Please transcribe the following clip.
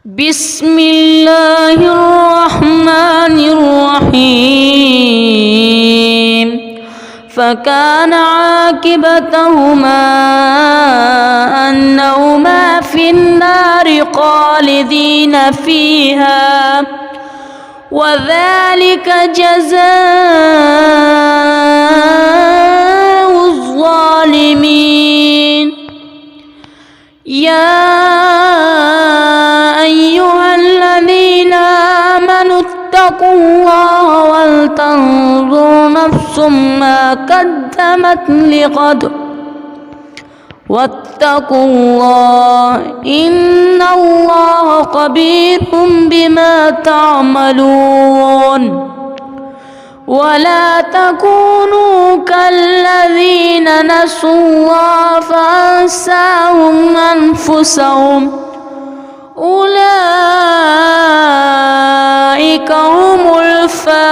بسم الله الرحمن الرحيم فكان عاقبتهما أنهما في النار خالدين فيها وذلك جزاء الظالمين. يا أيها الذين آمنوا اتقوا الله ولتنظر نفس ما قدمت لغد واتقوا الله إن الله خبير بما تعملون. ولا تكونوا كالذين نسوا الله فأنساهم أنفسهم أولئك هم الفاسقون.